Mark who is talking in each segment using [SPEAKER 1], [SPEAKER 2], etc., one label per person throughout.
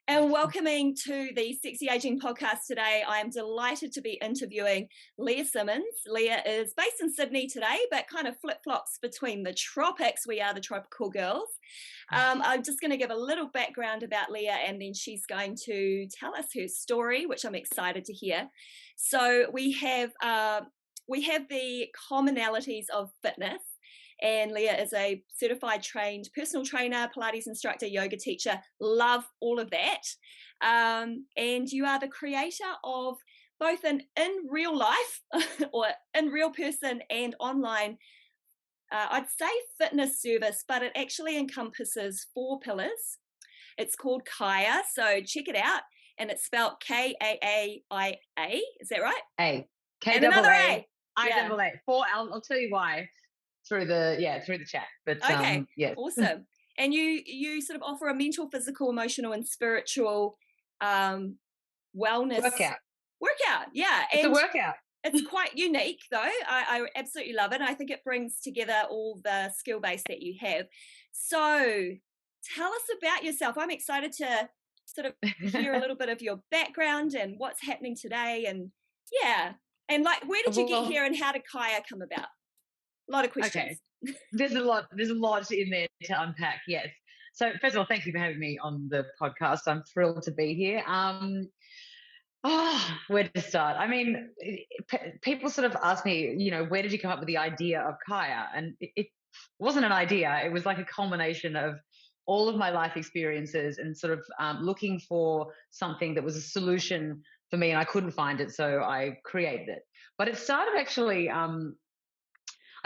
[SPEAKER 1] And welcoming to the Sexy Aging podcast today, I am delighted to be interviewing LEAH Simmons. LEAH is based in Sydney today, but kind of flip-flops between the tropics. We are the tropical girls. I'm just going to give a little background about LEAH, and then she's going to tell us her story, which I'm excited to hear. So we have the commonalities of fitness. And LEAH is a certified trained personal trainer, Pilates instructor, yoga teacher. Love all of that. And you are the creator of both an in real life or in real person and online, I'd say fitness service, but it actually encompasses 4 pillars. It's called Kaaiaa, so check it out. And it's spelled K-A-A-I-A. Is that right?
[SPEAKER 2] A.
[SPEAKER 1] And another A.
[SPEAKER 2] I-double-A. 4 I'll tell you why. Through the chat, but
[SPEAKER 1] okay,
[SPEAKER 2] yes.
[SPEAKER 1] Awesome. And you sort of offer a mental, physical, emotional, and spiritual wellness
[SPEAKER 2] workout.
[SPEAKER 1] Yeah,
[SPEAKER 2] it's a workout.
[SPEAKER 1] It's quite unique, though. I absolutely love it. I think it brings together all the skill base that you have. So, tell us about yourself. I'm excited to sort of hear a little bit of your background and what's happening today, and and like where did you get here, and how did Kaaiaa come about? A lot of questions.
[SPEAKER 2] Okay. There's a lot in there to unpack. Yes. So first of all, thank you for having me on the podcast. I'm thrilled to be here. Where to start? I mean, people sort of ask me, where did you come up with the idea of Kaaiaa? And it wasn't an idea. It was like a culmination of all of my life experiences and sort of looking for something that was a solution for me, and I couldn't find it, so I created it. But it started actually.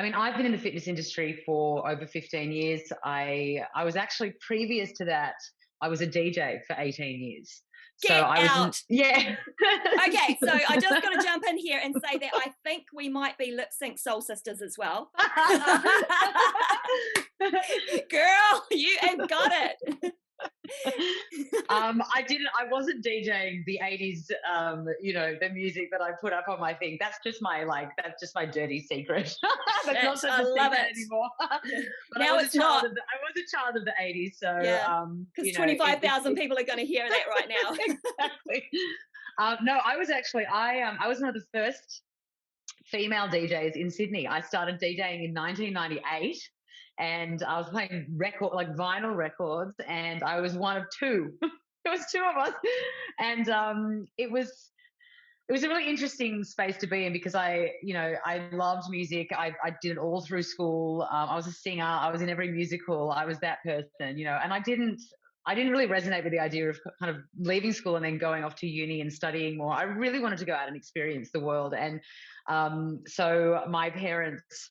[SPEAKER 2] I've been in the fitness industry for over 15 years. I was actually, previous to that, I was a DJ for 18 years.
[SPEAKER 1] Get out.
[SPEAKER 2] Yeah.
[SPEAKER 1] Okay, so I just got to jump in here and say that I think we might be lip sync soul sisters as well. Girl, you have got it.
[SPEAKER 2] I wasn't DJing the 80s, the music that I put up on my thing. That's just my dirty secret. That's not such a secret anymore. But
[SPEAKER 1] now it's not.
[SPEAKER 2] I was a child of the 80s, so
[SPEAKER 1] because 25,000 people are going to hear that right now.
[SPEAKER 2] Exactly. No, I was actually I was one of the first female DJs in Sydney. I started DJing in 1998. And I was playing vinyl records, and I was one of 2. There was 2 of us, and it was a really interesting space to be in, because I loved music. I did it all through school. I was a singer. I was in every musical. I was that person, and I didn't really resonate with the idea of kind of leaving school and then going off to uni and studying more. I really wanted to go out and experience the world, and so my parents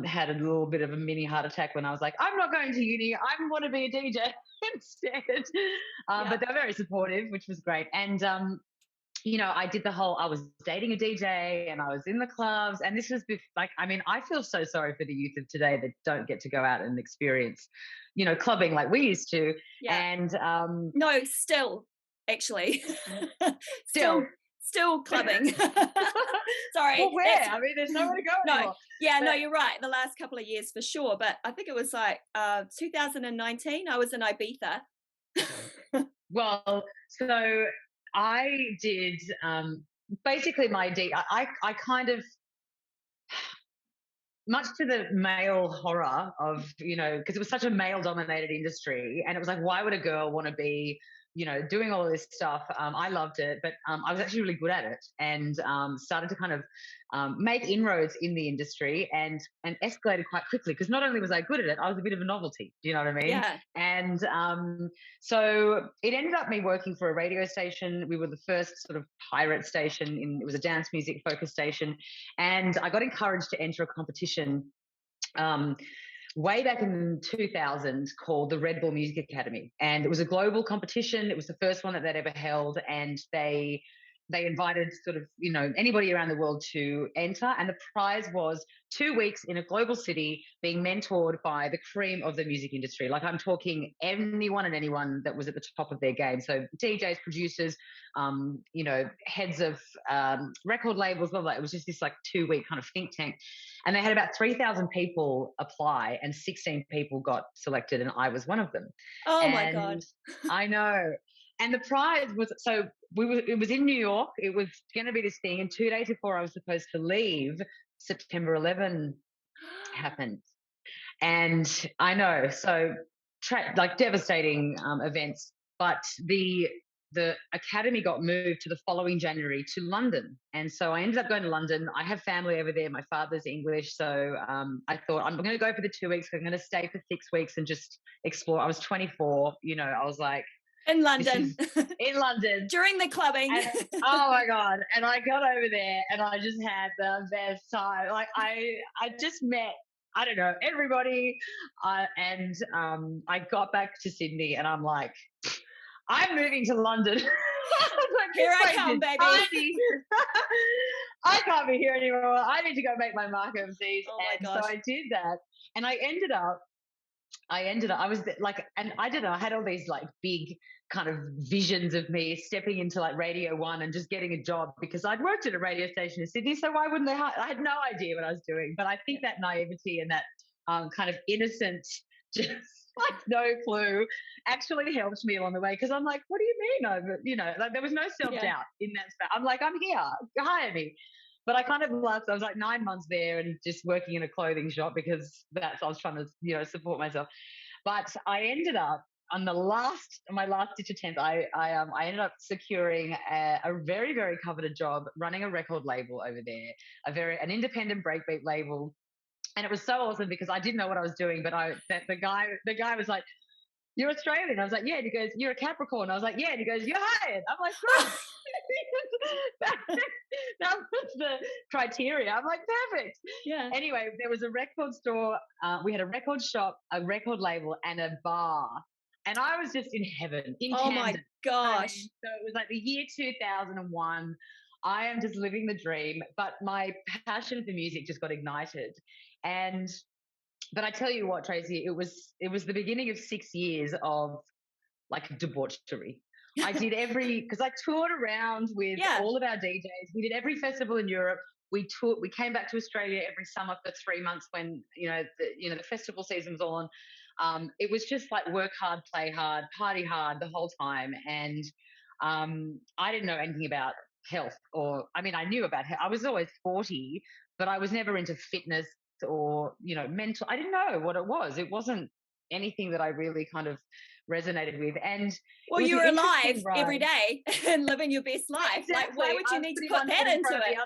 [SPEAKER 2] had a little bit of a mini heart attack when I was like, I'm not going to uni, I want to be a DJ instead. But they were very supportive, which was great. And I did I was dating a DJ, and I was in the clubs, and this was I feel so sorry for the youth of today that don't get to go out and experience clubbing like we used to. And
[SPEAKER 1] no, still actually still clubbing. Sorry.
[SPEAKER 2] Well, where? There's nowhere to go anymore.
[SPEAKER 1] No, you're right. The last couple of years for sure. But I think it was 2019. I was in Ibiza.
[SPEAKER 2] Well, so I did basically I kind of, much to the male horror of, because it was such a male-dominated industry, and it was like, why would a girl want to be doing all of this stuff? I loved it, but I was actually really good at it, and started to kind of make inroads in the industry, and escalated quite quickly, because not only was I good at it, I was a bit of a novelty. Do you know what I mean?
[SPEAKER 1] Yeah.
[SPEAKER 2] And so it ended up me working for a radio station. We were the first sort of pirate station. It was a dance music focused station, and I got encouraged to enter a competition way back in 2000 called the Red Bull Music Academy. And it was a global competition. It was the first one that they'd ever held. And they invited sort of, anybody around the world to enter. And the prize was 2 weeks in a global city being mentored by the cream of the music industry. Like, I'm talking anyone and anyone that was at the top of their game. So DJs, producers, heads of record labels, blah, blah. It was just this 2-week kind of think tank. And they had about 3,000 people apply, and 16 people got selected, and I was one of them.
[SPEAKER 1] Oh, my God.
[SPEAKER 2] I know. And the prize was, so it was in New York. It was going to be this thing. And 2 days before I was supposed to leave, September 11 happened. And I know, so like devastating events, but the academy got moved to the following January to London. And so I ended up going to London. I have family over there. My father's English. So I thought I'm going to go for the 2 weeks. I'm going to stay for 6 weeks and just explore. I was 24, I was like,
[SPEAKER 1] in London.
[SPEAKER 2] In London.
[SPEAKER 1] During the clubbing.
[SPEAKER 2] And, oh my God. And I got over there and I just had the best time. Like I just met, I don't know, everybody. And I got back to Sydney and I'm like, I'm moving to London. Like,
[SPEAKER 1] here I come, baby.
[SPEAKER 2] I can't be here anymore. I need to go make my mark overseas.
[SPEAKER 1] Oh my
[SPEAKER 2] and
[SPEAKER 1] gosh.
[SPEAKER 2] so I did that. And I ended up, I was like, and I don't know, I had all these like big kind of visions of me stepping into like Radio 1 and just getting a job because I'd worked at a radio station in Sydney. So why wouldn't they? I had no idea what I was doing. But I think that naivety and that kind of innocence, just like no clue, actually helped me along the way. Because I'm like, what do you mean? Like there was no self-doubt in that space. I'm like, I'm here, hire me. But I kind of laughed. I was like 9 months there and just working in a clothing shop because I was trying to, support myself. But I ended up on my last ditch attempt. I ended up securing a very, very coveted job running a record label over there, an independent breakbeat label. And it was so awesome because I didn't know what I was doing, but the guy was like, "You're Australian." I was like, "Yeah." And he goes, "You're a Capricorn." I was like, "Yeah." And he goes, "You're hired." I'm like, "Great." that was the criteria. I'm like, perfect.
[SPEAKER 1] Yeah.
[SPEAKER 2] Anyway, there was a record store. We had a record shop, a record label, and a bar. And I was just in heaven, in
[SPEAKER 1] Oh
[SPEAKER 2] Candid.
[SPEAKER 1] my gosh.
[SPEAKER 2] So it was like the year 2001. I am just living the dream, but my passion for music just got ignited. But I tell you what, Tracy, it was the beginning of 6 years of like debauchery. I did because I toured around with all of our DJs. We did every festival in Europe. We came back to Australia every summer for 3 months when, the festival season was on. It was just like work hard, play hard, party hard the whole time. And I didn't know anything about health I knew about health. I was always 40, but I was never into fitness or, mental. I didn't know what it was. It wasn't anything that I really kind of resonated with. And
[SPEAKER 1] well, you're alive every day and living your best life.
[SPEAKER 2] Exactly.
[SPEAKER 1] Like, why would you need to put that into it?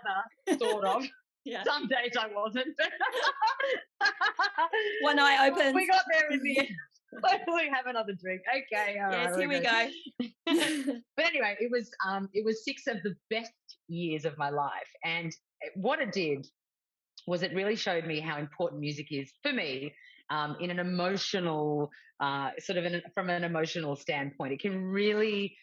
[SPEAKER 2] The other, sort of.
[SPEAKER 1] Yeah.
[SPEAKER 2] Some days I wasn't.
[SPEAKER 1] One eye open.
[SPEAKER 2] We got there in the end. We have another drink. Okay. All
[SPEAKER 1] yes,
[SPEAKER 2] right,
[SPEAKER 1] here we go.
[SPEAKER 2] But anyway, it was 6 of the best years of my life. And what it did was it really showed me how important music is for me. In an emotional, from an emotional standpoint, it can really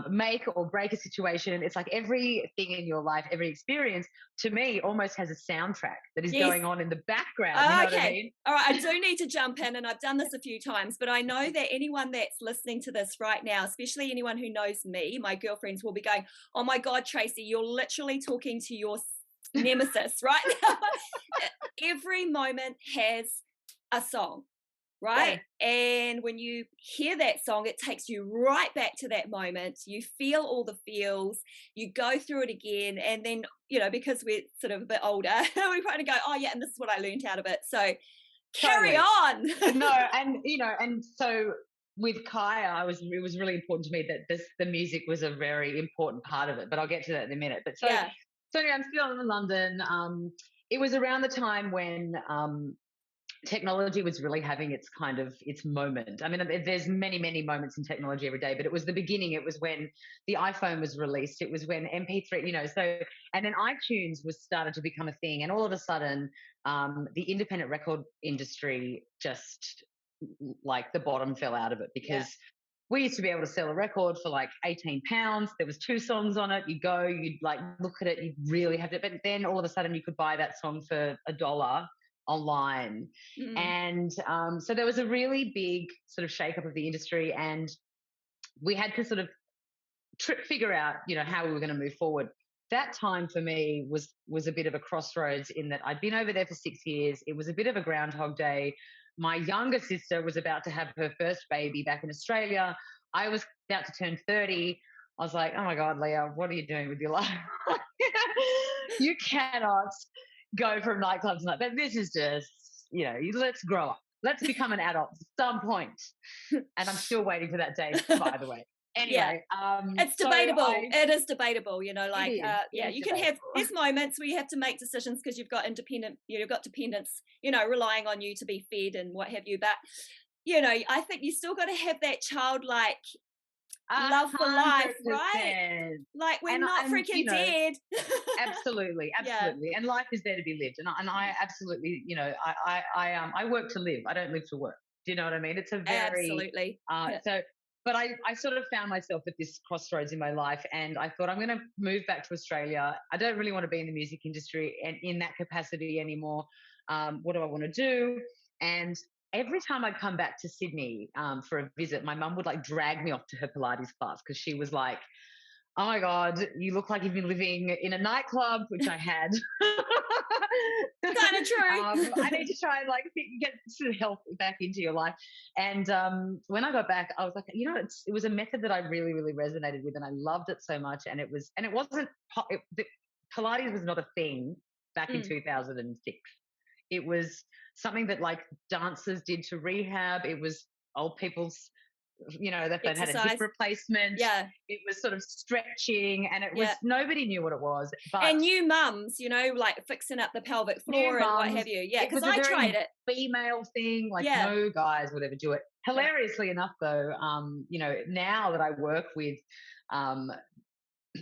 [SPEAKER 2] make or break a situation. It's like everything in your life, every experience, to me, almost has a soundtrack that is going on in the background. You know what I mean?
[SPEAKER 1] All right, I do need to jump in, and I've done this a few times, but I know that anyone that's listening to this right now, especially anyone who knows me, my girlfriends will be going, "Oh my God, Tracy, you're literally talking to your nemesis right now." Every moment has a song, right? Yeah. And when you hear that song, it takes you right back to that moment. You feel all the feels, you go through it again, and then, because we're sort of a bit older, we kind of go, "Oh yeah, and this is what I learned out of it." So carry on.
[SPEAKER 2] No, and so with Kaaiaa, it was really important to me that the music was a very important part of it, but I'll get to that in a minute. But so anyway, I'm still in London. It was around the time when technology was really having its moment. I mean, there's many, many moments in technology every day, but it was the beginning. It was when the iPhone was released. It was when MP3, and then iTunes was started to become a thing. And all of a sudden, the independent record industry just like the bottom fell out of it because we used to be able to sell a record for like £18. There was 2 songs on it. You'd like look at it. You'd really have to, but then all of a sudden you could buy that song for $1 online. And so there was a really big sort of shake-up of the industry, and we had to sort of figure out, how we were going to move forward. That time for me was a bit of a crossroads in that I'd been over there for 6 years. It was a bit of a Groundhog Day. My younger sister was about to have her first baby back in Australia. I was about to turn 30, I was like, oh my God, Leah, what are you doing with your life? You cannot go from nightclubs and but this is just, let's grow up. Let's become an adult at some point. And I'm still waiting for that day, by the way.
[SPEAKER 1] Yeah.
[SPEAKER 2] Anyway,
[SPEAKER 1] It's debatable. It is debatable,
[SPEAKER 2] it is,
[SPEAKER 1] yeah, you can
[SPEAKER 2] debatable.
[SPEAKER 1] there's moments where you have to make decisions because you've got dependents, relying on you to be fed and what have you. But, I think you still got to have that childlike love for life, right?
[SPEAKER 2] 100%.
[SPEAKER 1] Like, we're
[SPEAKER 2] And,
[SPEAKER 1] not
[SPEAKER 2] and
[SPEAKER 1] freaking dead.
[SPEAKER 2] absolutely,
[SPEAKER 1] Yeah,
[SPEAKER 2] absolutely. And life is there to be lived. And I absolutely, I work to live. I don't live to work. Do you know what I mean? It's a very,
[SPEAKER 1] absolutely. Yeah.
[SPEAKER 2] but I sort of found myself at this crossroads in my life, and I thought I'm going to move back to Australia. I don't really want to be in the music industry and in that capacity anymore. What do I want to do? And every time I'd come back to Sydney for a visit, my mum would like drag me off to her Pilates class because she was like, oh my God, you look like you've been living in a nightclub, which I had.
[SPEAKER 1] Kind of true.
[SPEAKER 2] I need to try and like get some health back into your life. And when I got back, I was like, it was a method that I really, really resonated with, and I loved it so much. And it wasn't, Pilates was not a thing back in 2006. It was something that like dancers did to rehab. It was old people's, that they'd had a hip replacement.
[SPEAKER 1] Yeah.
[SPEAKER 2] It was sort of stretching, and it was, nobody knew what it was. But
[SPEAKER 1] and new mums, like fixing up the pelvic floor and what have you. Yeah, because I tried it.
[SPEAKER 2] Female thing, like no guys would ever do it. Hilariously enough, though, now that I work with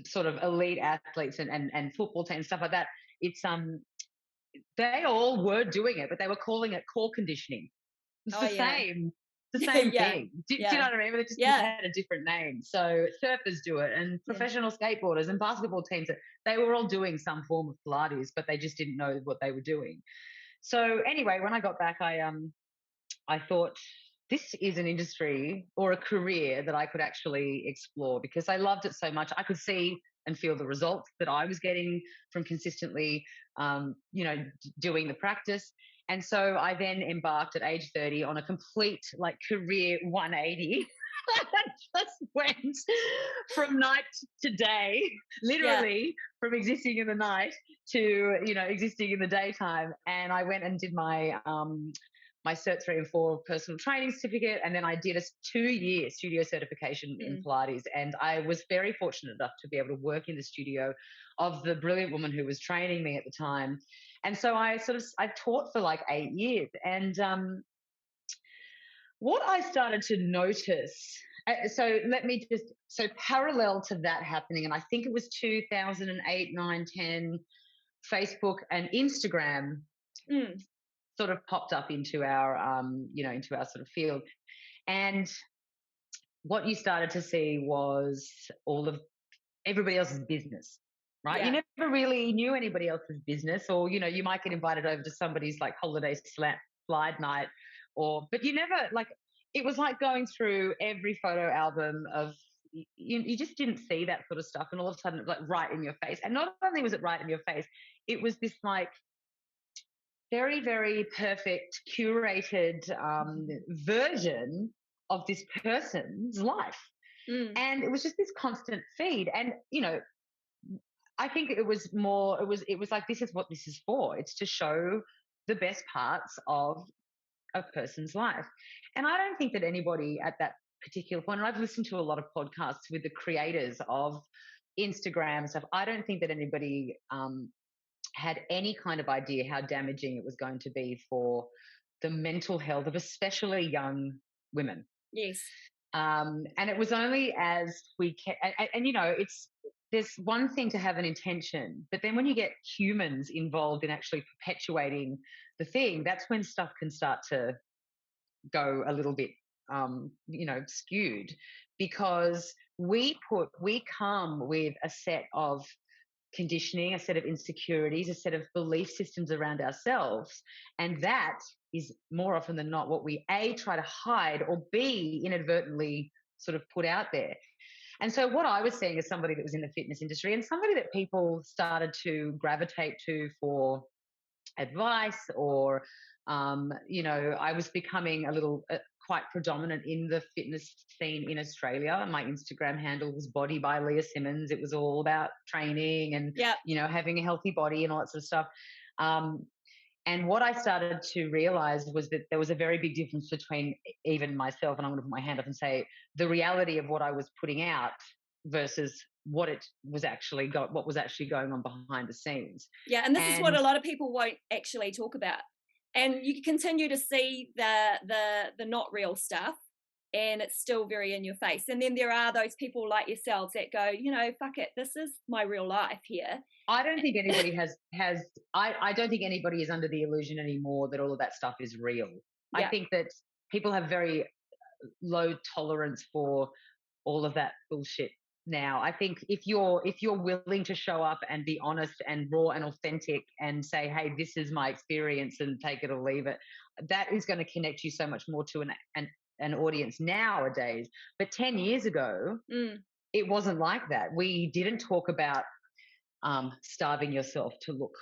[SPEAKER 2] sort of elite athletes and football teams, stuff like that, it's they all were doing it, but they were calling it core conditioning. It's the same thing. Do you know what I mean? But it just had a different name. So surfers do it, and professional skateboarders and basketball teams, they were all doing some form of Pilates, but they just didn't know what they were doing. So anyway, when I got back, I thought this is an industry or a career that I could actually explore because I loved it so much. I could see and feel the results that I was getting from consistently, doing the practice. And so I then embarked at age 30 on a complete like career 180. I just went from night to day, literally from existing in the night to, existing in the daytime. And I went and did my Cert 3 and 4 personal training certificate. And then I did a 2-year studio certification in Pilates. And I was very fortunate enough to be able to work in the studio of the brilliant woman who was training me at the time. And so I taught for like 8 years. And what I started to notice, so parallel to that happening, and I think it was 2008, 9, 10, Facebook and Instagram sort of popped up into our, into our sort of field. And what you started to see was all of everybody else's business, right? Yeah. You never really knew anybody else's business, or, you might get invited over to somebody's like holiday slide night, but you never it was like going through every photo album of, you just didn't see that sort of stuff. And all of a sudden it was like right in your face. And not only was it right in your face, it was this like very, very perfect, curated version of this person's life. And it was just this constant feed. And, I think it was like, this is what this is for. It's to show the best parts of a person's life. And I don't think that anybody at that particular point, and I've listened to a lot of podcasts with the creators of Instagram and stuff, I don't think that anybody had any kind of idea how damaging it was going to be for the mental health of especially young women.
[SPEAKER 1] Yes.
[SPEAKER 2] And it was only as we there's one thing to have an intention, but then when you get humans involved in actually perpetuating the thing, that's when stuff can start to go a little bit, skewed, because we come with a set of conditioning, a set of insecurities, a set of belief systems around ourselves. And that is more often than not what we try to hide, or B, inadvertently sort of put out there. And so what I was seeing as somebody that was in the fitness industry and somebody that people started to gravitate to for advice, or, I was becoming a little quite predominant in the fitness scene in Australia. My Instagram handle was Body by Leah Simmons. It was all about training and,
[SPEAKER 1] Yeah.
[SPEAKER 2] having a healthy body and all that sort of stuff. And what I started to realize was that there was a very big difference between even myself, and I'm going to put my hand up and say the reality of what I was putting out versus what was actually going on behind the scenes.
[SPEAKER 1] Yeah, and this is what
[SPEAKER 2] And
[SPEAKER 1] a lot of people won't actually talk about. And you continue to see the not real stuff, and it's still very in your face. And then there are those people like yourselves that go, fuck it, this is my real life here.
[SPEAKER 2] I don't think anybody I don't think anybody is under the illusion anymore that all of that stuff is real. I
[SPEAKER 1] Yeah.
[SPEAKER 2] think that people have very low tolerance for all of that bullshit now. I think if you're willing to show up and be honest and raw and authentic and say, hey, this is my experience and take it or leave it, that is going to connect you so much more to an audience nowadays. But 10 years ago, it wasn't like that. We didn't talk about starving yourself to look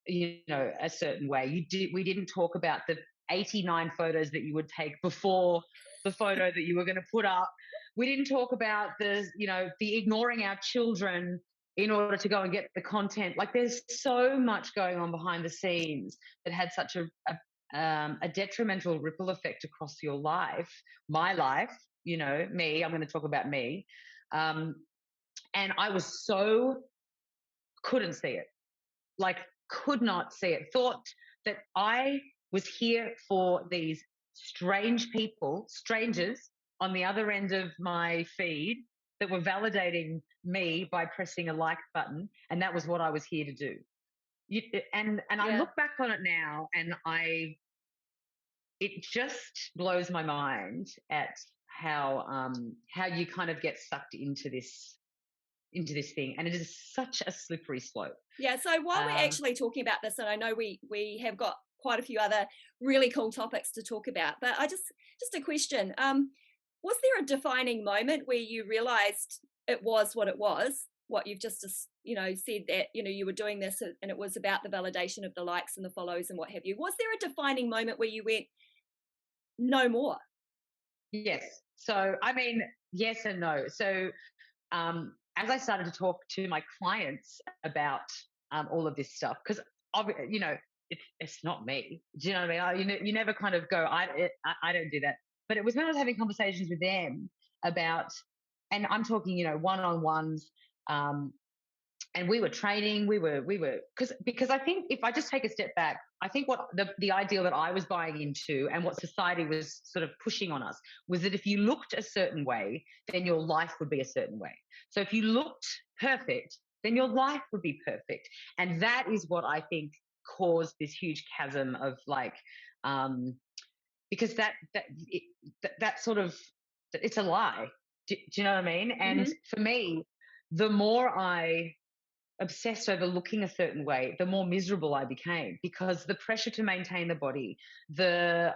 [SPEAKER 2] a certain way. We didn't talk about the 89 photos that you would take before the photo that you were going to put up. We didn't talk about the ignoring our children in order to go and get the content. Like, there's so much going on behind the scenes that had such a detrimental ripple effect across your life, my life, me, I'm going to talk about me. And I was couldn't see it. Like, could not see it. Thought that I was here for these strangers on the other end of my feed that were validating me by pressing a like button, and that was what I was here to do. And I look back on it now, and it just blows my mind at how you kind of get sucked into this thing, and it is such a slippery slope.
[SPEAKER 1] Yeah, so while we're actually talking about this, and I know we have got quite a few other really cool topics to talk about, but I just a question, was there a defining moment where you realized it was what you've just said, that you were doing this and it was about the validation of the likes and the follows and what have you? Was there a defining moment where you went, no more?
[SPEAKER 2] Yes. So I mean, yes and no. So as I started to talk to my clients about all of this stuff, because it's not me. Do you know what I mean? You never kind of go, I don't do that. But it was when I was having conversations with them about, and I'm talking, one-on-ones, and we were training. We were because I think if I just take a step back, I think what the ideal that I was buying into and what society was sort of pushing on us was that if you looked a certain way, then your life would be a certain way. So if you looked perfect, then your life would be perfect. And that is what I think caused this huge chasm of because that sort of, it's a lie. Do you know what I mean? And for me, the more I obsessed over looking a certain way, the more miserable I became, because the pressure to maintain the body, the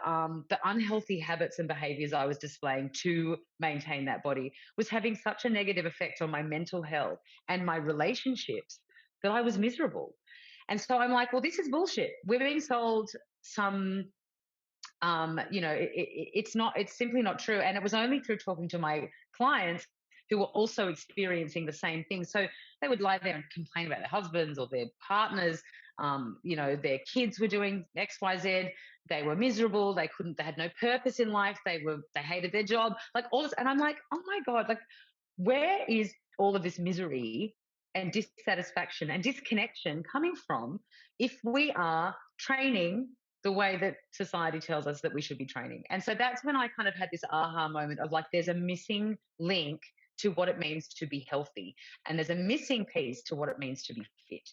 [SPEAKER 2] unhealthy habits and behaviors I was displaying to maintain that body was having such a negative effect on my mental health and my relationships that I was miserable. And so I'm like, well, this is bullshit. We're being sold some it's simply not true. And it was only through talking to my clients who were also experiencing the same thing. So they would lie there and complain about their husbands or their partners. Their kids were doing X, Y, Z. They were miserable. They had no purpose in life. They hated their job, like all this. And I'm like, oh my God, like, where is all of this misery and dissatisfaction and disconnection coming from if we are training the way that society tells us that we should be training? And so that's when I kind of had this aha moment of like, there's a missing link to what it means to be healthy, and there's a missing piece to what it means to be fit.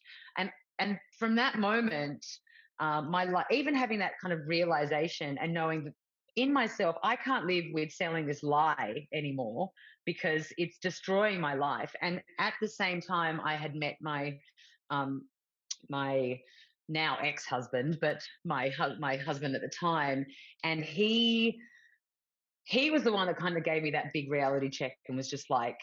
[SPEAKER 2] And from that moment, my life, even having that kind of realization and knowing that in myself, I can't live with selling this lie anymore because it's destroying my life. And at the same time, I had met my now ex-husband, but my husband at the time, and he was the one that kind of gave me that big reality check and was just like,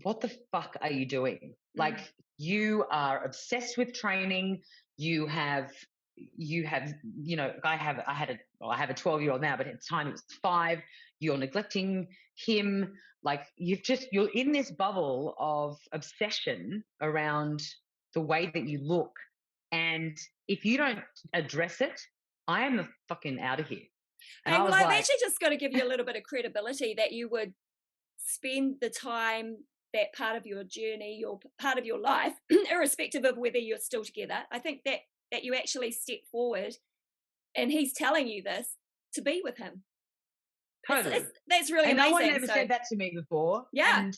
[SPEAKER 2] what the fuck are you doing? Like, you are obsessed with training. You have you have, I have a 12-year-old now, but at the time it was 5. You're neglecting him. Like you're in this bubble of obsession around the way that you look. And if you don't address it, I am the fucking out of here. And
[SPEAKER 1] Hey,
[SPEAKER 2] I
[SPEAKER 1] well,
[SPEAKER 2] was
[SPEAKER 1] I've
[SPEAKER 2] like,
[SPEAKER 1] actually just got to give you a little bit of credibility that you would spend the time, that part of your journey, your part of your life, irrespective of whether you're still together. I think that you actually step forward, and he's telling you this to be with him.
[SPEAKER 2] totally.
[SPEAKER 1] That's really
[SPEAKER 2] And
[SPEAKER 1] amazing.
[SPEAKER 2] no one ever said that to me before.
[SPEAKER 1] Yeah.
[SPEAKER 2] And,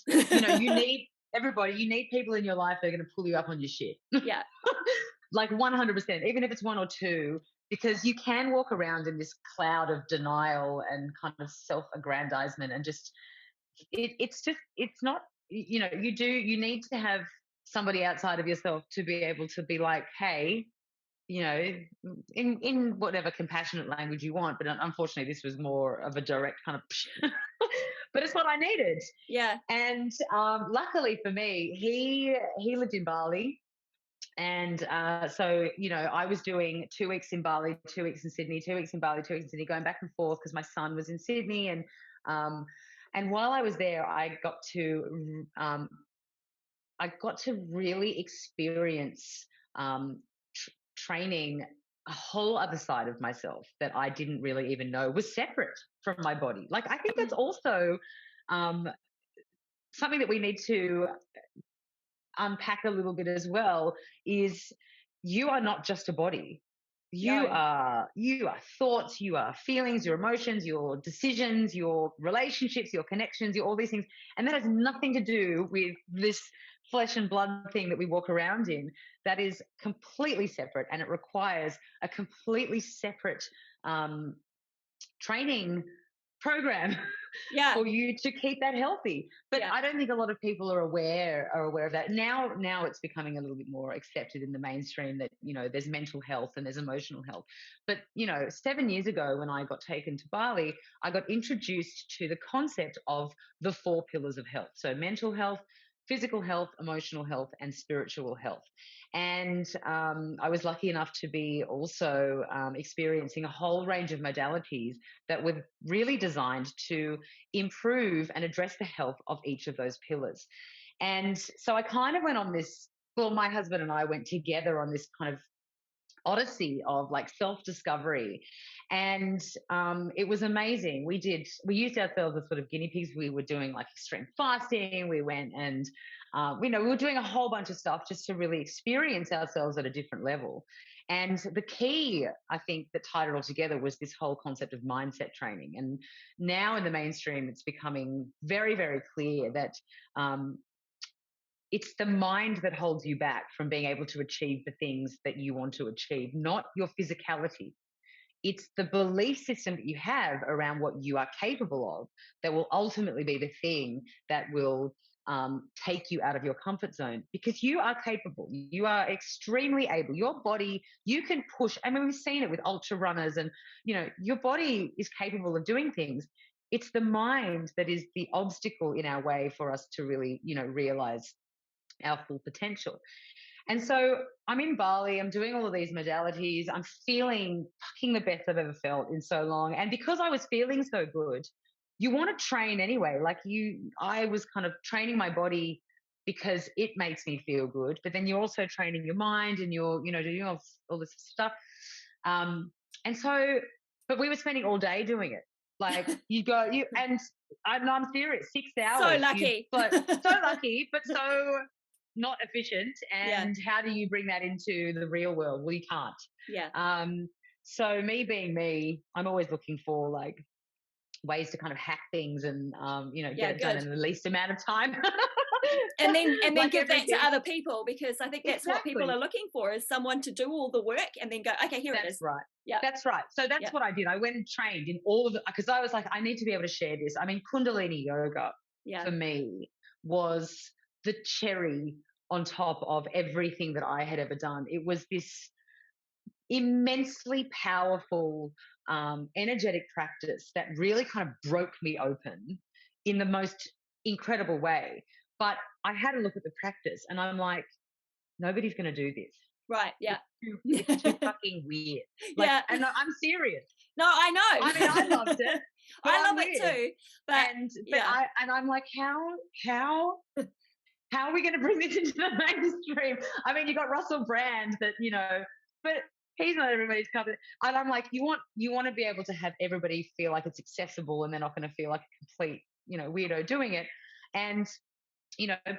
[SPEAKER 2] you need everybody, you need people in your life that are going to pull you up on your shit.
[SPEAKER 1] Yeah.
[SPEAKER 2] Like 100%, even if it's 1 or 2, because you can walk around in this cloud of denial and kind of self-aggrandizement, and just, it's not, you need to have somebody outside of yourself to be able to be like, hey, in whatever compassionate language you want. But unfortunately, this was more of a direct kind of, but it's what I needed.
[SPEAKER 1] Yeah.
[SPEAKER 2] And luckily for me, he lived in Bali. And so, I was doing 2 weeks in Bali, 2 weeks in Sydney, 2 weeks in Bali, 2 weeks in Sydney, going back and forth because my son was in Sydney. And while I was there, I got to really experience training a whole other side of myself that I didn't really even know was separate from my body. Like, I think that's also something that we need to unpack a little bit as well, is you are not just a body. You are thoughts, you are feelings, your emotions, your decisions, your relationships, your connections, all these things. And that has nothing to do with this flesh and blood thing that we walk around in. That is completely separate, and it requires a completely separate training program for you to keep that healthy. But I don't think a lot of people are aware of that. Now it's becoming a little bit more accepted in the mainstream that, there's mental health and there's emotional health. But, 7 years ago when I got taken to Bali, I got introduced to the concept of the 4 pillars of health. So mental health, physical health, emotional health, and spiritual health. And I was lucky enough to be also experiencing a whole range of modalities that were really designed to improve and address the health of each of those pillars. And so I kind of went on this, well, my husband and I went together on this kind of odyssey of like self-discovery. And it was amazing. We used ourselves as sort of guinea pigs. We were doing like extreme fasting. We went and, we were doing a whole bunch of stuff just to really experience ourselves at a different level. And the key, I think, that tied it all together was this whole concept of mindset training. And now in the mainstream, it's becoming very, very clear that it's the mind that holds you back from being able to achieve the things that you want to achieve, not your physicality. It's the belief system that you have around what you are capable of that will ultimately be the thing that will take you out of your comfort zone, because you are capable. You are extremely able. Your body, you can push. I mean, we've seen it with ultra runners, and, your body is capable of doing things. It's the mind that is the obstacle in our way for us to really, realize our full potential. And so I'm in Bali, I'm doing all of these modalities, I'm feeling fucking the best I've ever felt in so long. And because I was feeling so good, you want to train anyway. I was kind of training my body because it makes me feel good, but then you're also training your mind, and you're, doing all this stuff. But we were spending all day doing it. Like and I'm serious, 6 hours.
[SPEAKER 1] So lucky.
[SPEAKER 2] So lucky, but so not efficient. And how do you bring that into the real world? Well, you can't.
[SPEAKER 1] Yeah.
[SPEAKER 2] So me being me, I'm always looking for like ways to kind of hack things and get it done in the least amount of time.
[SPEAKER 1] and then
[SPEAKER 2] like
[SPEAKER 1] give
[SPEAKER 2] everything.
[SPEAKER 1] that to other people, because I think that's what people are looking for, is someone to do all the work and then go, okay, here it is.
[SPEAKER 2] That's right.
[SPEAKER 1] Yeah,
[SPEAKER 2] that's right. So that's what I did. I went and trained in all of it, because I was like, I need to be able to share this. I mean, Kundalini Yoga for me was the cherry on top of everything that I had ever done. It was this immensely powerful, energetic practice that really kind of broke me open in the most incredible way. But I had a look at the practice, and I'm like, nobody's going to do this.
[SPEAKER 1] Right. Yeah.
[SPEAKER 2] It's too fucking weird. Like,
[SPEAKER 1] Yeah.
[SPEAKER 2] and I'm serious.
[SPEAKER 1] No, I know.
[SPEAKER 2] I mean, I loved it, but
[SPEAKER 1] I
[SPEAKER 2] I'm
[SPEAKER 1] love it
[SPEAKER 2] weird.
[SPEAKER 1] too. But
[SPEAKER 2] But
[SPEAKER 1] yeah.
[SPEAKER 2] I'm like, how how are we going to bring this into the mainstream? I mean, you got Russell Brand that, but he's not everybody's cup of. And I'm like, you want to be able to have everybody feel like it's accessible, and they're not going to feel like a complete, weirdo doing it. And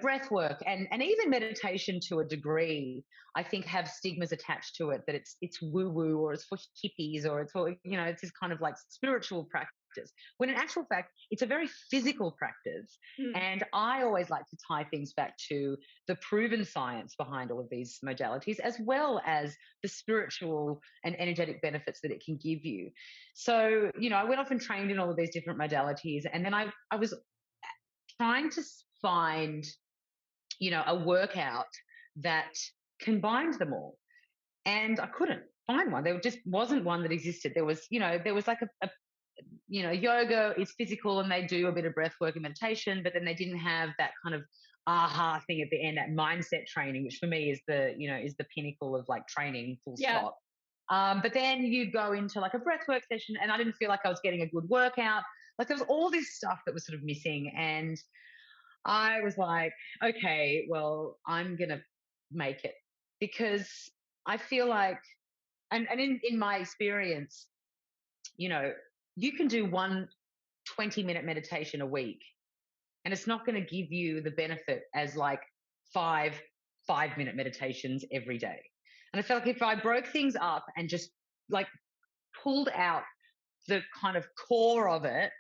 [SPEAKER 2] breath work and even meditation to a degree, I think have stigmas attached to it, that it's woo woo, or it's for hippies, or it's for, it's this kind of like spiritual practice. When in actual fact, it's a very physical practice.
[SPEAKER 1] Mm.
[SPEAKER 2] And I always like to tie things back to the proven science behind all of these modalities, as well as the spiritual and energetic benefits that it can give you. So, I went off and trained in all of these different modalities. And then I was trying to find, a workout that combined them all. And I couldn't find one. There just wasn't one that existed. There was, like yoga is physical and they do a bit of breath work and meditation, but then they didn't have that kind of aha thing at the end, that mindset training, which for me is is the pinnacle of like training, full stop. But then you go into like a breath work session, and I didn't feel like I was getting a good workout. Like there was all this stuff that was sort of missing. And I was like, okay, well, I'm going to make it, because I feel like, and in my experience, you can do one 20-minute meditation a week, and it's not going to give you the benefit as like five-minute meditations every day. And I felt like if I broke things up and just like pulled out the kind of core of it,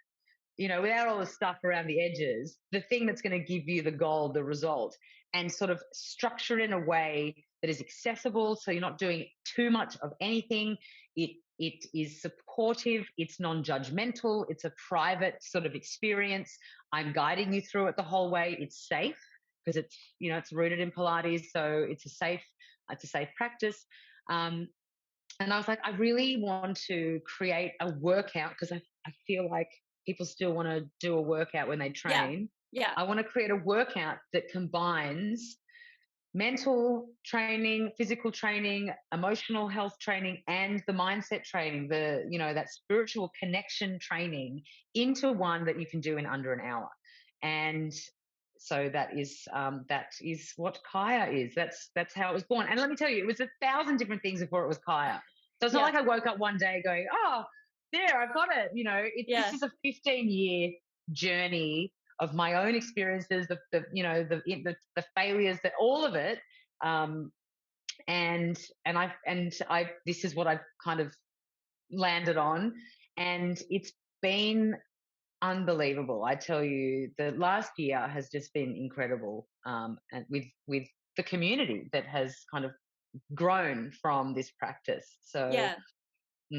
[SPEAKER 2] without all the stuff around the edges, the thing that's going to give you the goal, the result, and sort of structure it in a way that is accessible, so you're not doing too much of anything. It is supportive, it's non-judgmental, it's a private sort of experience. I'm guiding you through it the whole way. It's safe because it's rooted in Pilates, so it's a safe practice. And I was like, I really want to create a workout, because I feel like people still want to do a workout when they train.
[SPEAKER 1] Yeah.
[SPEAKER 2] I want to create a workout that combines mental training, physical training, emotional health training, and the mindset training, that spiritual connection training, into one that you can do in under an hour. And so that is what Kaaiaa is. That's how it was born. And let me tell you, it was 1,000 different things before it was Kaaiaa. So it's not like I woke up one day going, oh, there, I've got it. This is a 15-year journey of my own experiences, the failures, that all of it. And I this is what I've kind of landed on, and it's been unbelievable. I tell you, the last year has just been incredible, and with the community that has kind of grown from this practice. So
[SPEAKER 1] Yeah.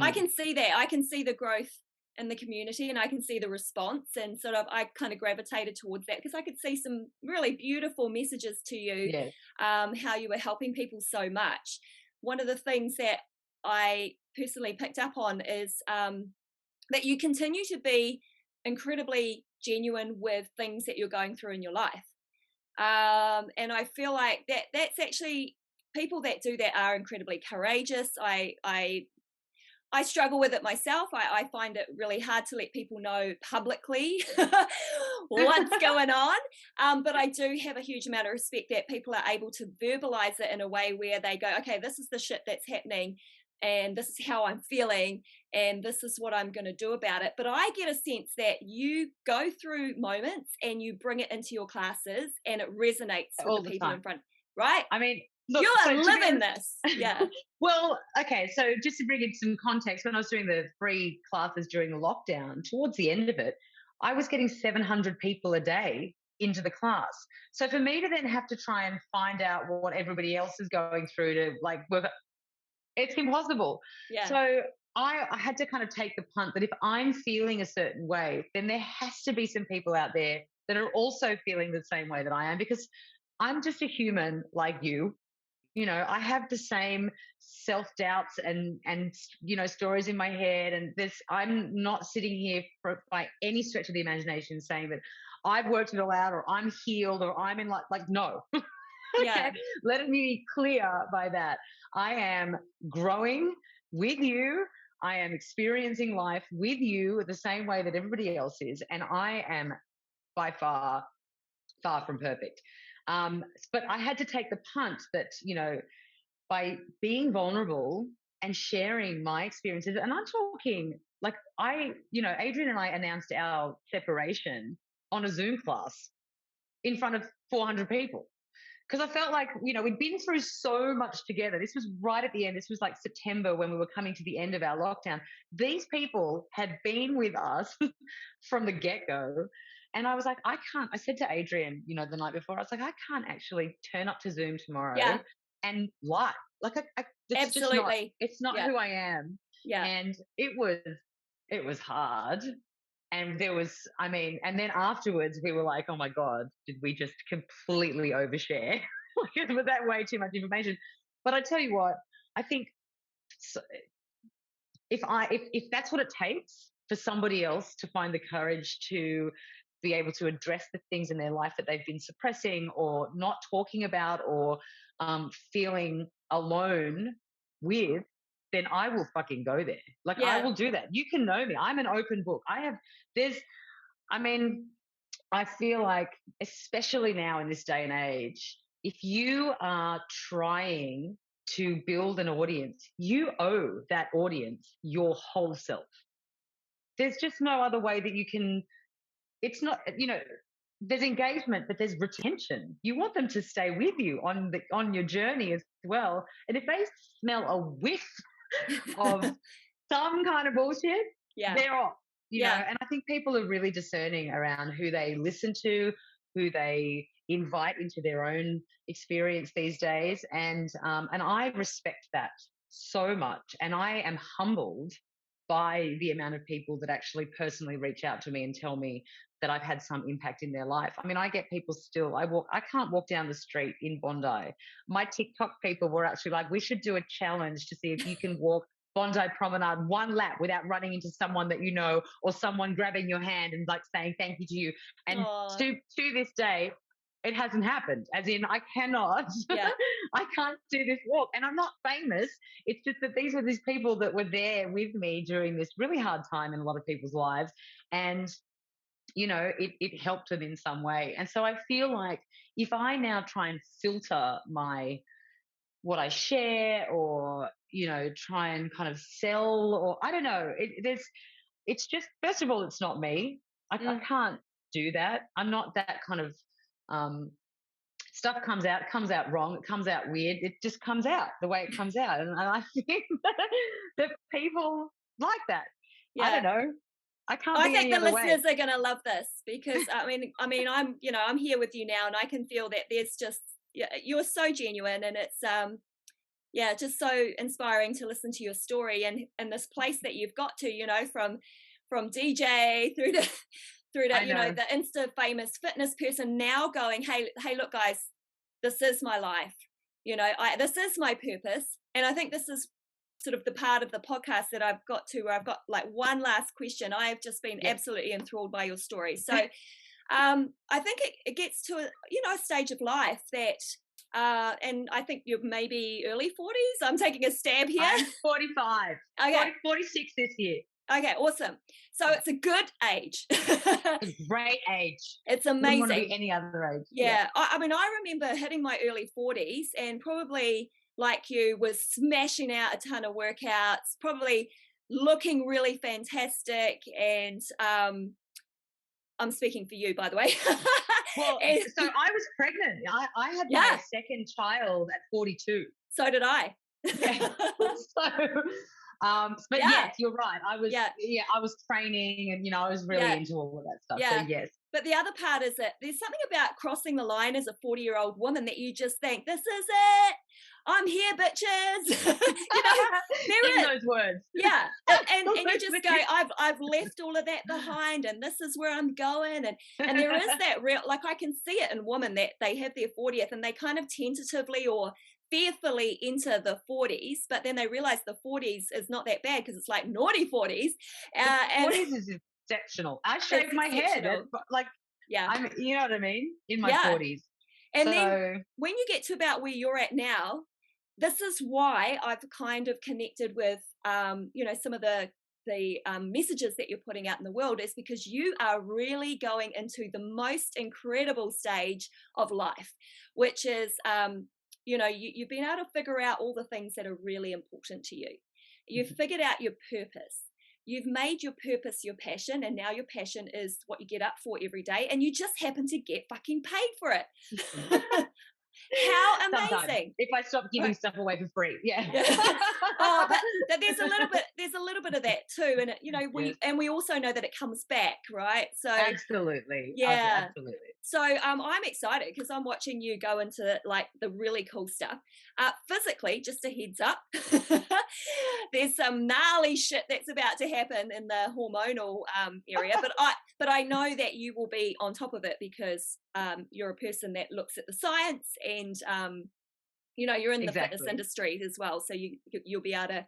[SPEAKER 1] I can see that. I can see the growth in the community, and I can see the response, and sort of I kind of gravitated towards that because I could see some really beautiful messages to you,
[SPEAKER 2] yeah,
[SPEAKER 1] how you were helping people so much. One of the things that I personally picked up on is that you continue to be incredibly genuine with things that you're going through in your life. And I feel like that's actually, people that do that are incredibly courageous. I struggle with it myself. I find it really hard to let people know publicly what's going on. But I do have a huge amount of respect that people are able to verbalize it in a way where they go, okay, this is the shit that's happening, and this is how I'm feeling, and this is what I'm going to do about it. But I get a sense that you go through moments and you bring it into your classes, and it resonates with
[SPEAKER 2] all
[SPEAKER 1] the
[SPEAKER 2] the
[SPEAKER 1] people
[SPEAKER 2] time.
[SPEAKER 1] in front, right?
[SPEAKER 2] I mean, look,
[SPEAKER 1] You are
[SPEAKER 2] so
[SPEAKER 1] living this. Yeah.
[SPEAKER 2] Well, okay, so just to bring in some context, when I was doing the free classes during the lockdown, towards the end of it, I was getting 700 people a day into the class. So for me to then have to try and find out what everybody else is going through to like work, it's impossible.
[SPEAKER 1] Yeah.
[SPEAKER 2] So I had to kind of take the punt that if I'm feeling a certain way, then there has to be some people out there that are also feeling the same way that I am, because I'm just a human like you. I have the same self-doubts and stories in my head, and I'm not sitting here by any stretch of the imagination saying that I've worked it all out, or I'm healed, or I'm in like no.
[SPEAKER 1] Yeah.
[SPEAKER 2] Okay, let me be clear by that. I am growing with you. I am experiencing life with you the same way that everybody else is, and I am by far, far from perfect. But I had to take the punt that, by being vulnerable and sharing my experiences, and I'm talking like Adrian and I announced our separation on a Zoom class in front of 400 people because I felt like, we'd been through so much together. This was right at the end. This was like September when we were coming to the end of our lockdown. These people had been with us from the get-go. And I was like, I can't. I said to Adrian, the night before, I was like, I can't actually turn up to Zoom tomorrow
[SPEAKER 1] Yeah.
[SPEAKER 2] and lie. Like, it's just not,
[SPEAKER 1] Absolutely.
[SPEAKER 2] it's not
[SPEAKER 1] Yeah.
[SPEAKER 2] who I am.
[SPEAKER 1] Yeah.
[SPEAKER 2] And it was hard. And and then afterwards we were like, oh my God, did we just completely overshare? Was that way too much information? But I tell you what, I think if that's what it takes for somebody else to find the courage to be able to address the things in their life that they've been suppressing or not talking about or feeling alone with, then I will fucking go there. Like, I
[SPEAKER 1] Yeah.
[SPEAKER 2] will do that. You can know me. I'm an open book. There's, I mean, I feel like, especially now in this day and age, if you are trying to build an audience, you owe that audience your whole self. There's just no other way that you can. It's not, there's engagement, but there's retention. You want them to stay with you on your journey as well. And if they smell a whiff of some kind of bullshit,
[SPEAKER 1] Yeah.
[SPEAKER 2] they're off.
[SPEAKER 1] Yeah.
[SPEAKER 2] And I think people are really discerning around who they listen to, who they invite into their own experience these days. And I respect that so much. And I am humbled by the amount of people that actually personally reach out to me and tell me that I've had some impact in their life. I mean, I get people still, I can't walk down the street in Bondi. My TikTok people were actually like, we should do a challenge to see if you can walk Bondi Promenade one lap without running into someone that you know, or someone grabbing your hand and like saying thank you to you. And
[SPEAKER 1] Aw.
[SPEAKER 2] to this day, it hasn't happened. As in, I cannot,
[SPEAKER 1] Yeah.
[SPEAKER 2] I can't do this walk. And I'm not famous. It's just that these were these people that were there with me during this really hard time in a lot of people's lives. And it helped them in some way. And so I feel like if I now try and filter what I share, or try and kind of sell, or I don't know, it's just, first of all, it's not me. I can't do that. I'm not that kind of stuff. Comes out wrong, it comes out weird, it just comes out the way it comes out. And I think that people like that.
[SPEAKER 1] Yeah.
[SPEAKER 2] I don't know. I can't
[SPEAKER 1] I
[SPEAKER 2] be
[SPEAKER 1] think
[SPEAKER 2] any
[SPEAKER 1] the
[SPEAKER 2] other way.
[SPEAKER 1] listeners are going to love this because I'm here with you now, and I can feel that there's just, you're so genuine, and it's just so inspiring to listen to your story and this place that you've got to, from DJ through to
[SPEAKER 2] I know.
[SPEAKER 1] the Insta famous fitness person, now going, hey, look guys, this is my life, this is my purpose. And I think this is sort of the part of the podcast that I've got to, where I've got like one last question. I have just been absolutely enthralled by your story. So I think it gets to a stage of life that and I think you're maybe early 40s. I'm taking a stab here.
[SPEAKER 2] I'm 45.
[SPEAKER 1] Okay.
[SPEAKER 2] 46 this year.
[SPEAKER 1] Okay, awesome. So it's a good age.
[SPEAKER 2] A great age.
[SPEAKER 1] It's amazing.
[SPEAKER 2] Wouldn't want to be any other age.
[SPEAKER 1] Yeah. I mean, I remember hitting my early 40s and probably, like you, was smashing out a ton of workouts, probably looking really fantastic. And I'm speaking for you, by the way.
[SPEAKER 2] Well, so I was pregnant. I had my second child at 42.
[SPEAKER 1] So did I.
[SPEAKER 2] Yeah. But yes, you're right. I was training, and I was really into all of that stuff.
[SPEAKER 1] Yeah.
[SPEAKER 2] So yes.
[SPEAKER 1] But the other part is that there's something about crossing the line as a 40-year-old woman that you just think, this is it. I'm here, bitches.
[SPEAKER 2] There is those words.
[SPEAKER 1] Yeah, and you just go, I've left all of that behind, and this is where I'm going, and there is that real, like, I can see it in women that they have their 40th and they kind of tentatively or fearfully enter the 40s, but then they realize the 40s is not that bad because it's like naughty 40s.
[SPEAKER 2] And 40s is exceptional. I shaved my head, you know what I mean, in my 40s.
[SPEAKER 1] And then
[SPEAKER 2] So
[SPEAKER 1] when you get to about where you're at now, this is why I've kind of connected with, some of the messages that you're putting out in the world, is because you are really going into the most incredible stage of life, which is, you've been able to figure out all the things that are really important to you. You've figured out your purpose. You've made your purpose your passion, and now your passion is what you get up for every day, and you just happen to get fucking paid for it. How
[SPEAKER 2] sometimes,
[SPEAKER 1] amazing.
[SPEAKER 2] if I stop giving
[SPEAKER 1] Right.
[SPEAKER 2] stuff away for free, yeah.
[SPEAKER 1] Yeah. Oh, but there's a little bit of that too, and
[SPEAKER 2] Yes,
[SPEAKER 1] we also know that it comes back, right? So
[SPEAKER 2] absolutely.
[SPEAKER 1] yeah.
[SPEAKER 2] Absolutely.
[SPEAKER 1] So I'm excited because I'm watching you go into like the really cool stuff. Physically, just a heads up, there's some gnarly shit that's about to happen in the hormonal area, but I know that you will be on top of it because you're a person that looks at the science, and you're in the fitness
[SPEAKER 2] Exactly.
[SPEAKER 1] industry as well, so you'll be able to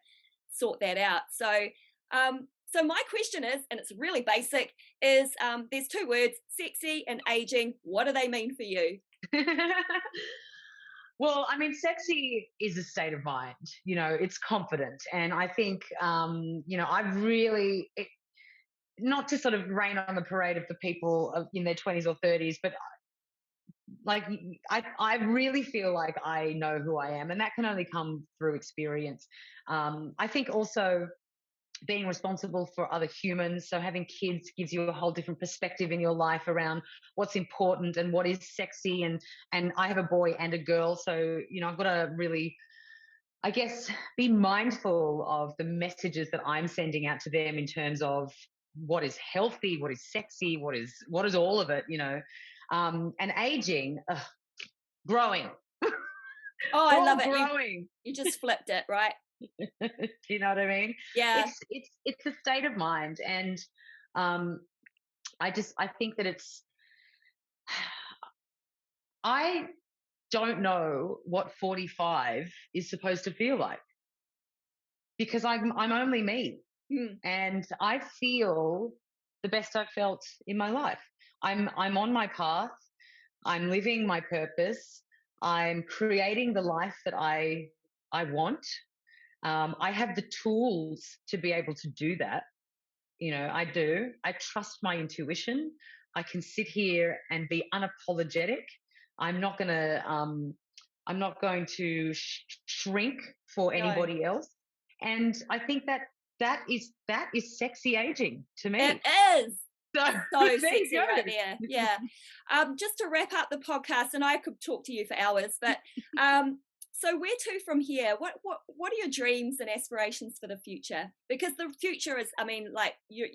[SPEAKER 1] sort that out. So my question is, and it's really basic, is there's two words, sexy and aging. What do they mean for you?
[SPEAKER 2] Well, I mean, sexy is a state of mind, it's confident. And I think, I've really, not to sort of rain on the parade of the people in their 20s or 30s, but like I really feel like I know who I am, and that can only come through experience. I think also being responsible for other humans, so having kids gives you a whole different perspective in your life around what's important and what is sexy. And I have a boy and a girl, so I've got to really, I guess, be mindful of the messages that I'm sending out to them in terms of what is healthy, what is sexy, what is all of it. And aging, growing.
[SPEAKER 1] Oh,
[SPEAKER 2] We're
[SPEAKER 1] I love
[SPEAKER 2] all
[SPEAKER 1] it. You
[SPEAKER 2] growing.
[SPEAKER 1] you just flipped it, right?
[SPEAKER 2] Do you know what I mean?
[SPEAKER 1] Yeah.
[SPEAKER 2] It's a state of mind, and um, I think that it's. I don't know what 45 is supposed to feel like, because I'm only me,
[SPEAKER 1] Hmm.
[SPEAKER 2] and I feel the best I've felt in my life. I'm on my path. I'm living my purpose. I'm creating the life that I want. I have the tools to be able to do that. I do. I trust my intuition. I can sit here and be unapologetic. I'm not going to. I'm not going to shrink for
[SPEAKER 1] No,
[SPEAKER 2] anybody else. And I think that is sexy aging to
[SPEAKER 1] it
[SPEAKER 2] me.
[SPEAKER 1] is.
[SPEAKER 2] So
[SPEAKER 1] It's so
[SPEAKER 2] there you
[SPEAKER 1] sexy right
[SPEAKER 2] go.
[SPEAKER 1] there. Yeah. Just to wrap up the podcast, and I could talk to you for hours, but so where to from here? What are your dreams and aspirations for the future? Because the future is, I mean, like you're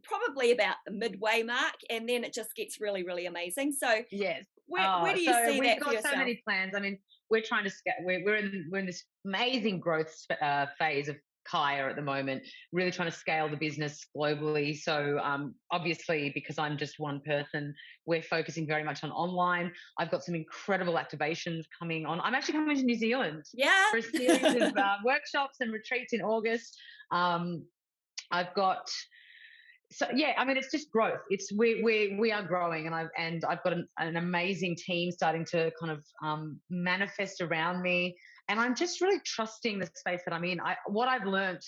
[SPEAKER 1] probably about the midway mark, and then it just gets really, really amazing. So
[SPEAKER 2] Yes.
[SPEAKER 1] where do you
[SPEAKER 2] So
[SPEAKER 1] see
[SPEAKER 2] we've
[SPEAKER 1] that for
[SPEAKER 2] got so
[SPEAKER 1] yourself?
[SPEAKER 2] many plans. I mean, we're trying to scale. We're in this amazing growth phase of Kaaiaa at the moment. Really trying to scale the business globally. So obviously, because I'm just one person, we're focusing very much on online. I've got some incredible activations coming on. I'm actually coming to New Zealand
[SPEAKER 1] Yeah.
[SPEAKER 2] for a series of workshops and retreats in August. Um, I've got, so yeah, I mean, it's just growth. It's we are growing, and I've got an amazing team starting to kind of manifest around me, and I'm just really trusting the space that I'm in. What I've learned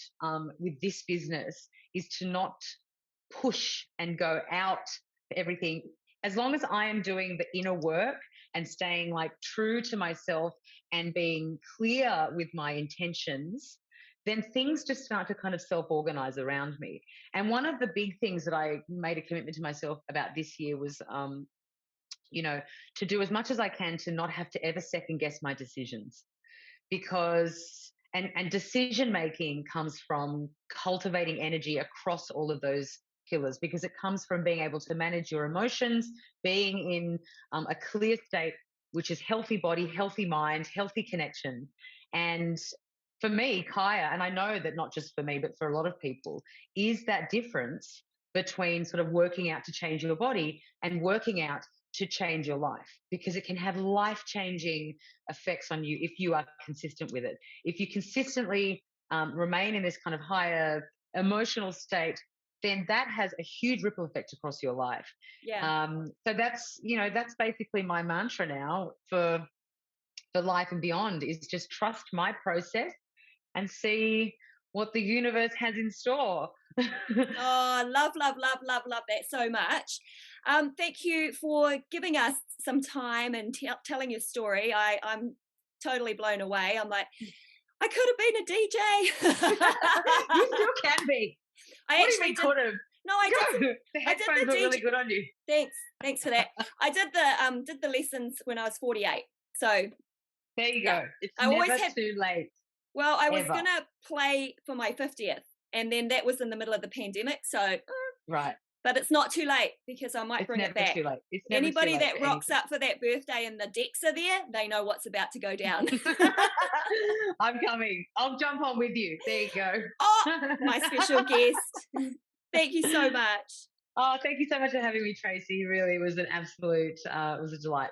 [SPEAKER 2] with this business is to not push and go out for everything. As long as I am doing the inner work and staying like true to myself and being clear with my intentions, then things just start to kind of self organize around me. And one of the big things that I made a commitment to myself about this year was, to do as much as I can to not have to ever second guess my decisions, because and decision making comes from cultivating energy across all of those pillars, because it comes from being able to manage your emotions, being in a clear state, which is healthy body, healthy mind, healthy connection. And for me, Kaaiaa, and I know that not just for me but for a lot of people, is that difference between sort of working out to change your body and working out to change your life, because it can have life changing effects on you if you are consistent with it. If you consistently remain in this kind of higher emotional state, then that has a huge ripple effect across your life.
[SPEAKER 1] Yeah.
[SPEAKER 2] So that's basically my mantra now for life and beyond, is just trust my process and see what the universe has in store.
[SPEAKER 1] Oh, love that so much. Thank you for giving us some time and telling your story. I'm totally blown away. I'm like, I could have been a
[SPEAKER 2] You
[SPEAKER 1] DJ.
[SPEAKER 2] still can be.
[SPEAKER 1] I
[SPEAKER 2] What do you
[SPEAKER 1] actually
[SPEAKER 2] mean
[SPEAKER 1] did.
[SPEAKER 2] could have?
[SPEAKER 1] No, I did some.
[SPEAKER 2] The
[SPEAKER 1] I did
[SPEAKER 2] headphones
[SPEAKER 1] the
[SPEAKER 2] look
[SPEAKER 1] DJ.
[SPEAKER 2] really good on you.
[SPEAKER 1] Thanks for that. I did the lessons when I was 48. So
[SPEAKER 2] There you
[SPEAKER 1] yeah,
[SPEAKER 2] go. It's
[SPEAKER 1] I always
[SPEAKER 2] never
[SPEAKER 1] had.
[SPEAKER 2] too late,
[SPEAKER 1] Well, I was
[SPEAKER 2] ever.
[SPEAKER 1] gonna play for my 50th, and then that was in the middle of the pandemic. So,
[SPEAKER 2] Right.
[SPEAKER 1] but it's not too late because I might
[SPEAKER 2] It's
[SPEAKER 1] bring it
[SPEAKER 2] never
[SPEAKER 1] back.
[SPEAKER 2] too late. It's never too
[SPEAKER 1] Anybody
[SPEAKER 2] late for
[SPEAKER 1] that rocks
[SPEAKER 2] anything.
[SPEAKER 1] up for that birthday and the decks are there, they know what's about to go down.
[SPEAKER 2] I'm coming. I'll jump on with you. There you go.
[SPEAKER 1] Oh, my special guest. Thank you so much.
[SPEAKER 2] Oh, thank you so much for having me, Tracy. Really, it was an absolute, it was a delight.